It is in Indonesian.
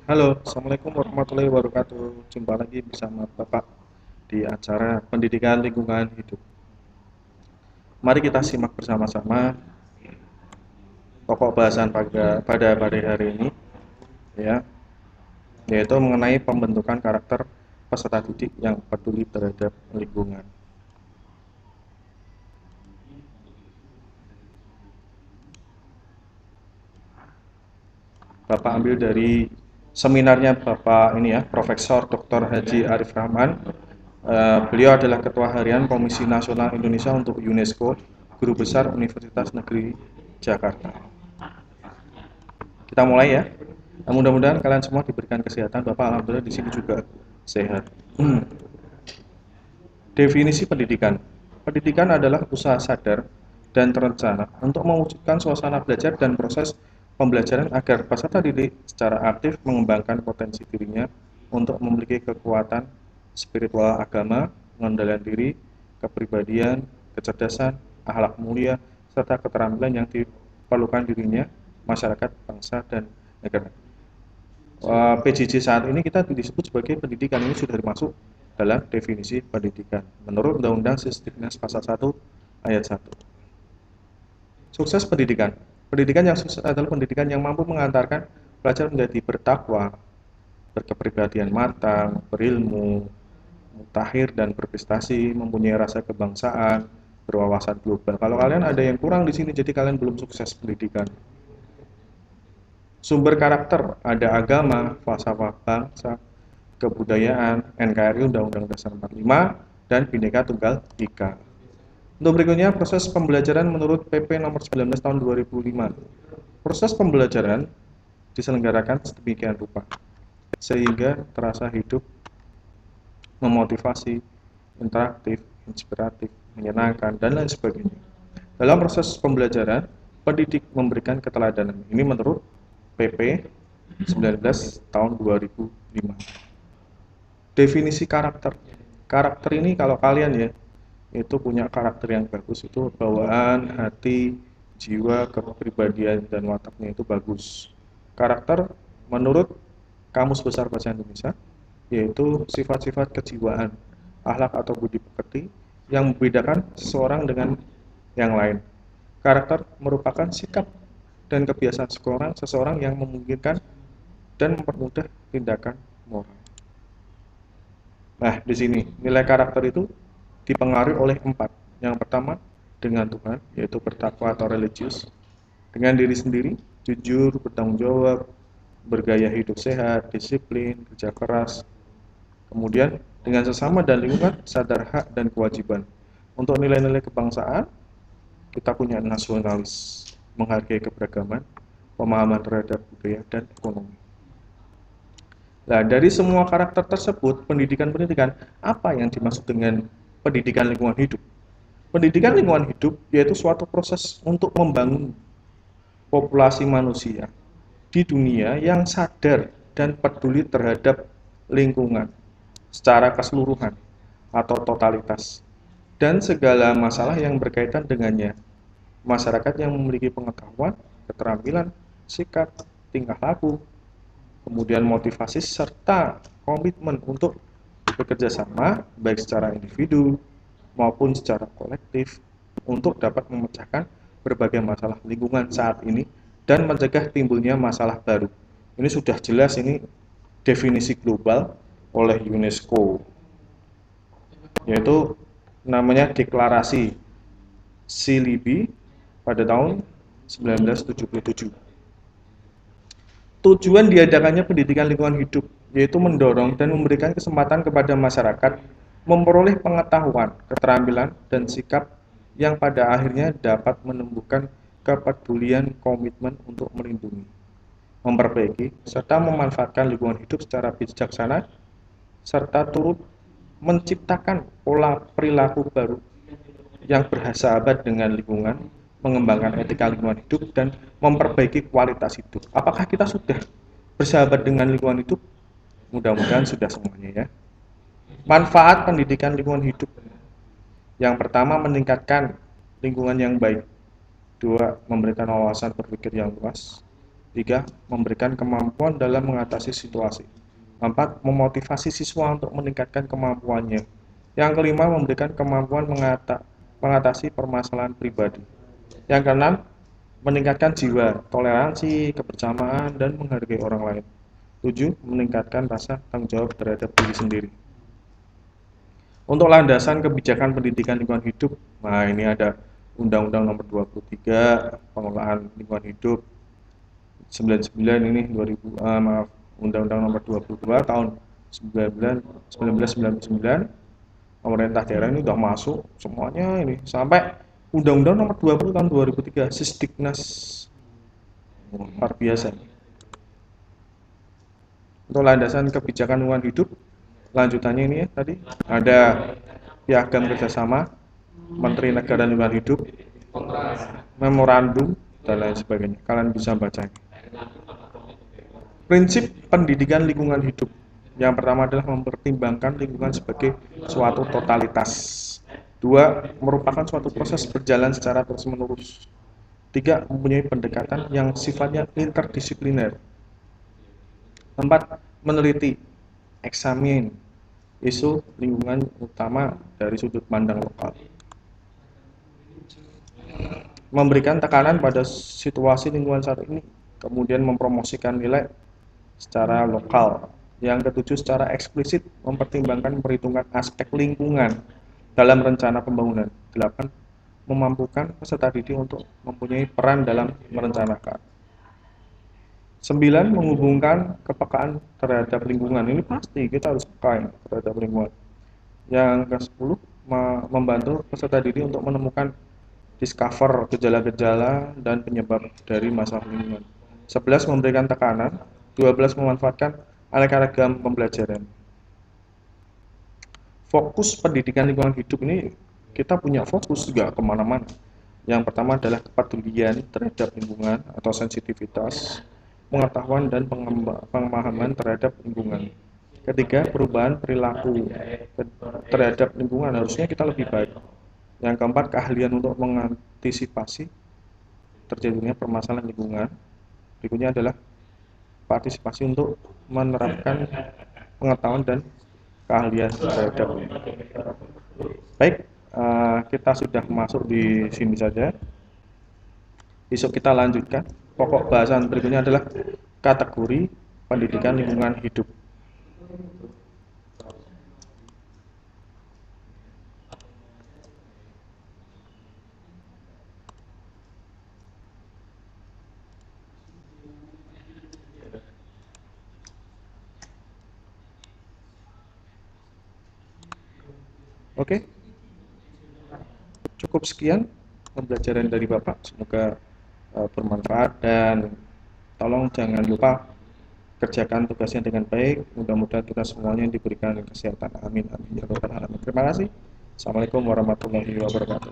Halo, Assalamualaikum warahmatullahi wabarakatuh. Jumpa lagi bersama Bapak di acara Pendidikan Lingkungan Hidup. Mari kita simak bersama-sama pokok bahasan pada hari ini, ya, yaitu mengenai pembentukan karakter peserta didik yang peduli terhadap lingkungan. Bapak ambil dari seminarnya Bapak ini ya, Profesor Dr. Haji Arif Rahman. Beliau adalah Ketua Harian Komisi Nasional Indonesia untuk UNESCO, Guru Besar Universitas Negeri Jakarta. Kita mulai ya. Nah, mudah-mudahan kalian semua diberikan kesehatan. Bapak alhamdulillah di sini juga sehat. Definisi pendidikan. Pendidikan adalah usaha sadar dan terencana untuk mewujudkan suasana belajar dan proses pembelajaran agar peserta didik secara aktif mengembangkan potensi dirinya untuk memiliki kekuatan spiritual agama, pengendalian diri, kepribadian, kecerdasan, akhlak mulia, serta keterampilan yang diperlukan dirinya, masyarakat, bangsa, dan negara. PJJ saat ini kita disebut sebagai pendidikan, ini sudah dimasuk dalam definisi pendidikan menurut Undang-Undang Sisdiknas Pasal 1 Ayat 1. Sukses pendidikan. Pendidikan yang sukses adalah pendidikan yang mampu mengantarkan pelajar menjadi bertakwa, berkepribadian matang, berilmu, mutakhir dan berprestasi, mempunyai rasa kebangsaan, berwawasan global. Kalau kalian ada yang kurang di sini, jadi kalian belum sukses pendidikan. Sumber karakter ada agama, falsafah bangsa, kebudayaan, NKRI Undang-Undang Dasar 45, dan Bhinneka Tunggal Ika. Untuk berikutnya, proses pembelajaran menurut PP nomor 19 tahun 2005. Proses pembelajaran diselenggarakan sedemikian rupa, sehingga terasa hidup, memotivasi, interaktif, inspiratif, menyenangkan, dan lain sebagainya. Dalam proses pembelajaran, pendidik memberikan keteladanan. Ini menurut PP 19 tahun 2005. Definisi karakter. Karakter ini kalau kalian ya, itu punya karakter yang bagus, itu bawaan, hati, jiwa, kepribadian, dan wataknya itu bagus. Karakter menurut Kamus Besar Bahasa Indonesia yaitu sifat-sifat kejiwaan, akhlak atau budi pekerti yang membedakan seseorang dengan yang lain. Karakter merupakan sikap dan kebiasaan seseorang yang memungkinkan dan mempermudah tindakan moral. Nah, di sini nilai karakter itu dipengaruhi oleh 4. Yang pertama, dengan Tuhan, yaitu bertakwa atau religius. Dengan diri sendiri, jujur, bertanggung jawab, bergaya hidup sehat, disiplin, kerja keras. Kemudian, dengan sesama dan lingkungan, sadar hak dan kewajiban. Untuk nilai-nilai kebangsaan, kita punya nasionalis, menghargai keberagaman, pemahaman terhadap budaya dan ekonomi. Nah, dari semua karakter tersebut, pendidikan-pendidikan, apa yang dimaksud dengan pendidikan lingkungan hidup? Pendidikan lingkungan hidup yaitu suatu proses untuk membangun populasi manusia di dunia yang sadar dan peduli terhadap lingkungan secara keseluruhan atau totalitas dan segala masalah yang berkaitan dengannya. Masyarakat yang memiliki pengetahuan, keterampilan, sikap, tingkah laku, kemudian motivasi serta komitmen untuk bekerja sama baik secara individu maupun secara kolektif untuk dapat memecahkan berbagai masalah lingkungan saat ini dan mencegah timbulnya masalah baru. Ini sudah jelas, ini definisi global oleh UNESCO, yaitu namanya Deklarasi Silibi pada tahun 1977. Tujuan diadakannya pendidikan lingkungan hidup yaitu mendorong dan memberikan kesempatan kepada masyarakat memperoleh pengetahuan, keterampilan, dan sikap yang pada akhirnya dapat menumbuhkan kepedulian komitmen untuk melindungi, memperbaiki, serta memanfaatkan lingkungan hidup secara bijaksana, serta turut menciptakan pola perilaku baru yang bersahabat dengan lingkungan, mengembangkan etika lingkungan hidup, dan memperbaiki kualitas hidup. Apakah kita sudah bersahabat dengan lingkungan hidup? Mudah-mudahan sudah semuanya ya. Manfaat pendidikan lingkungan hidup. Yang pertama, meningkatkan lingkungan yang baik. Dua, memberikan wawasan berpikir yang luas. 3. Memberikan kemampuan dalam mengatasi situasi. 4. Memotivasi siswa untuk meningkatkan kemampuannya. Yang kelima, memberikan kemampuan mengatasi permasalahan pribadi. Yang keenam, meningkatkan jiwa, toleransi, kebersamaan, dan menghargai orang lain. 7. Meningkatkan rasa tanggung jawab terhadap diri sendiri. Untuk landasan kebijakan pendidikan lingkungan hidup, nah ini ada Undang-Undang Nomor 23 Pengelolaan Lingkungan Hidup 99 ini 2000 maaf Undang-Undang Nomor 22 tahun 1999. Pemerintah daerah ini sudah masuk semuanya ini sampai Undang-Undang Nomor 20 tahun 2003 Sisdiknas. Luar biasa. Untuk landasan kebijakan lingkungan hidup, lanjutannya ini ya tadi ada piagam kerjasama Menteri Negara Lingkungan Hidup, memorandum dan lain sebagainya. Kalian bisa baca. Prinsip pendidikan lingkungan hidup. Yang pertama adalah mempertimbangkan lingkungan sebagai suatu totalitas. 2. Merupakan suatu proses berjalan secara terus-menerus. 3. Mempunyai pendekatan yang sifatnya interdisipliner. 4. Meneliti, eksamin isu lingkungan utama dari sudut pandang lokal. Memberikan tekanan pada situasi lingkungan saat ini, kemudian mempromosikan nilai secara lokal. Yang ketujuh, secara eksplisit mempertimbangkan perhitungan aspek lingkungan dalam rencana pembangunan. 8. Memampukan peserta didik untuk mempunyai peran dalam merencanakan. 9. Menghubungkan kepekaan terhadap lingkungan. Ini pasti kita harus peka terhadap lingkungan. Yang ke-10, membantu peserta didik untuk menemukan discover gejala-gejala dan penyebab dari masalah lingkungan. 11. Memberikan tekanan. 12. Memanfaatkan aneka ragam pembelajaran. Fokus pendidikan lingkungan hidup ini kita punya fokus juga kemana-mana. Yang pertama adalah kepedulian terhadap lingkungan atau sensitivitas, pengetahuan dan pemahaman terhadap lingkungan. Ketiga, perubahan perilaku terhadap lingkungan, harusnya kita lebih baik. Yang keempat, keahlian untuk mengantisipasi terjadinya permasalahan lingkungan. Berikutnya adalah partisipasi untuk menerapkan pengetahuan dan keahlian terhadap. Baik, kita sudah masuk di sini saja. Besok kita lanjutkan. Pokok bahasan berikutnya adalah kategori pendidikan lingkungan hidup. Oke, cukup sekian pembelajaran dari Bapak. Semoga bermanfaat dan tolong jangan lupa kerjakan tugasnya dengan baik. Mudah-mudahan kita semuanya diberikan kesehatan. Amin. Amin. Ya Rabbal Alamin. Terima kasih. Assalamualaikum warahmatullahi wabarakatuh.